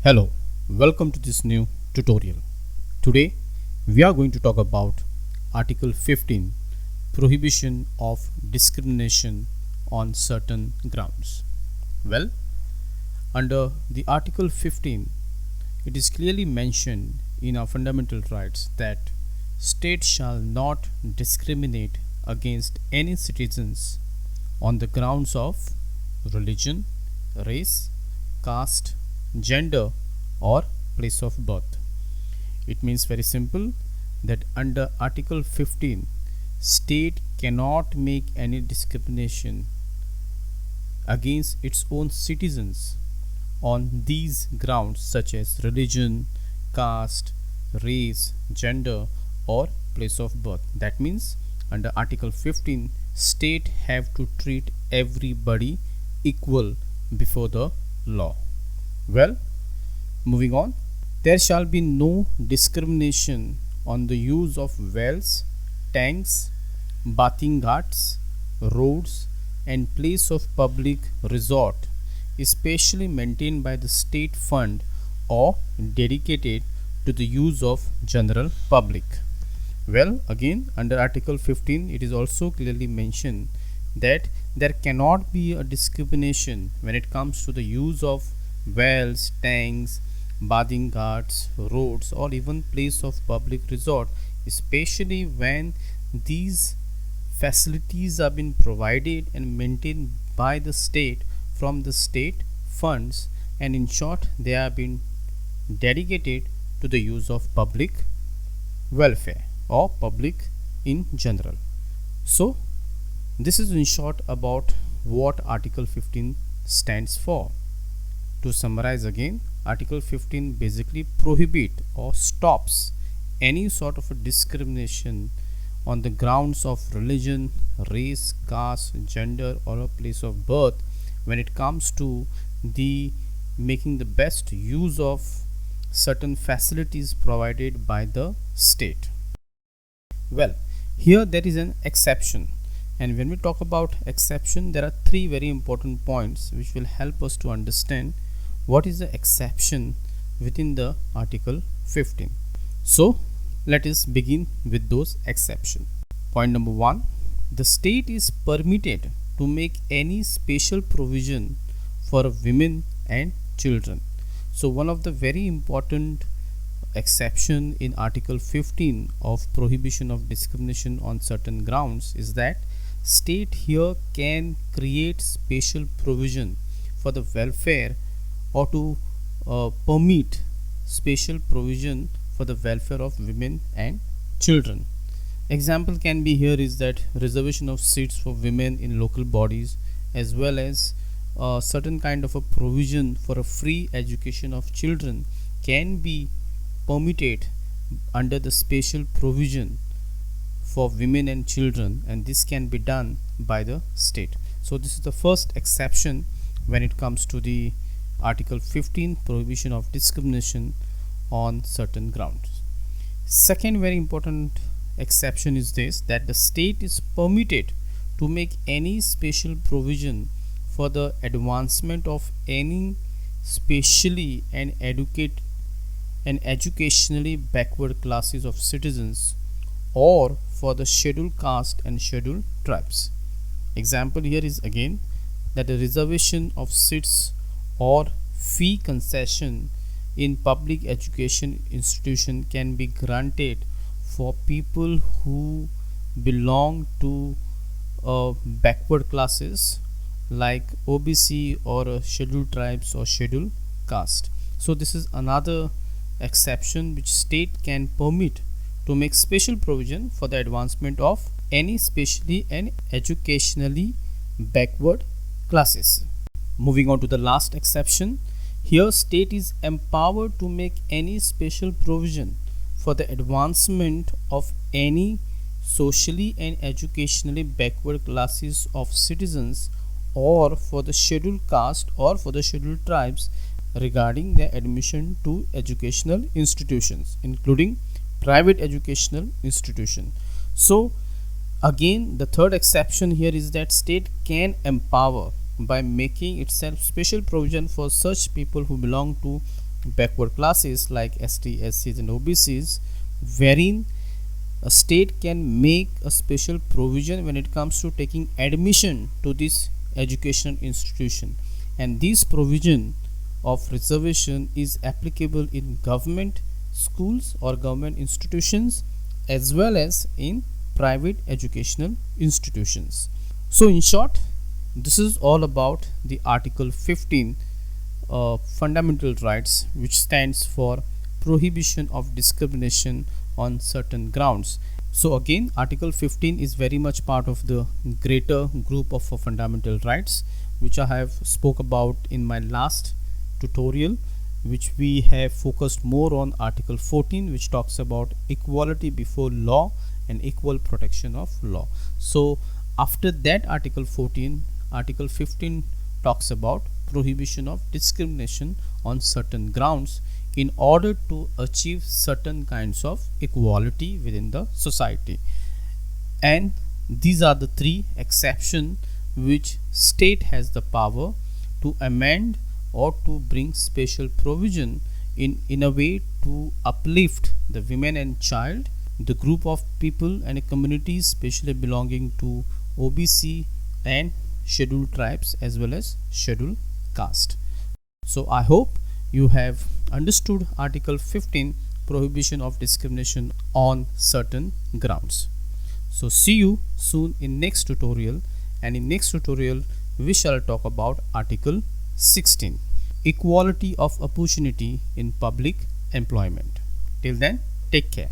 Hello, welcome to this new tutorial. Today we are going to talk about Article 15, Prohibition of Discrimination on Certain Grounds. Well, under the Article 15, it is clearly mentioned in our fundamental rights that state shall not discriminate against any citizens on the grounds of religion, race, caste, gender or place of birth. It means very simple that under Article 15, state cannot make any discrimination against its own citizens on these grounds such as religion, caste, race, gender or place of birth. That means under Article 15, state have to treat everybody equal before the law. Well, moving on, there shall be no discrimination on the use of wells, tanks, bathing ghats, roads and place of public resort, especially maintained by the state fund or dedicated to the use of general public. Well, again under Article 15, it is also clearly mentioned that there cannot be a discrimination when it comes to the use of wells, tanks, bathing ghats, roads or even place of public resort, especially when these facilities have been provided and maintained by the state from the state funds, and in short they have been dedicated to the use of public welfare or public in general. So this is in short about what Article 15 stands for. To summarize again, Article 15 basically prohibit or stops any sort of a discrimination on the grounds of religion, race, caste, gender or a place of birth when it comes to the making the best use of certain facilities provided by the state. Well, here there is an exception, and when we talk about exception, there are three very important points which will help us to understand what is the exception within the Article 15. So let us begin with those exceptions. Point number 1, the state is permitted to make any special provision for women and children. So one of the very important exception in Article 15 of Prohibition of Discrimination on Certain Grounds is that state here can create special provision for the welfare or to permit special provision for the welfare of women and children. Example can be here is that reservation of seats for women in local bodies, as well as certain kind of a provision for a free education of children can be permitted under the special provision for women and children, and this can be done by the state. So this is the first exception when it comes to the Article 15, Prohibition of Discrimination on Certain Grounds. Second very important exception is this, that the state is permitted to make any special provision for the advancement of any specially and educationally backward classes of citizens or for the scheduled caste and scheduled tribes. Example here is again that the reservation of seats or fee concession in public education institution can be granted for people who belong to backward classes like OBC or scheduled tribes or scheduled caste. So this is another exception which state can permit to make special provision for the advancement of any specially and educationally backward classes. Moving on to the last exception, here state is empowered to make any special provision for the advancement of any socially and educationally backward classes of citizens or for the scheduled caste or for the scheduled tribes regarding their admission to educational institutions, including private educational institution. So again, the third exception here is that state can empower by making itself special provision for such people who belong to backward classes like ST, SCs and OBCs, wherein a state can make a special provision when it comes to taking admission to this educational institution, and this provision of reservation is applicable in government schools or government institutions as well as in private educational institutions. So in short, this is all about the Article 15 fundamental rights, which stands for prohibition of discrimination on certain grounds. So again, Article 15 is very much part of the greater group of fundamental rights, which I have spoke about in my last tutorial, which we have focused more on Article 14, which talks about equality before law and equal protection of law. So after that Article 14, Article 15 talks about prohibition of discrimination on certain grounds in order to achieve certain kinds of equality within the society. And these are the three exceptions which state has the power to amend or to bring special provision in a way to uplift the women and child, the group of people and communities especially belonging to OBC and scheduled tribes as well as scheduled caste. So I hope you have understood Article 15, prohibition of discrimination on certain grounds. So see you soon in next tutorial, and in next tutorial we shall talk about Article 16, equality of opportunity in public employment. Till then, take care.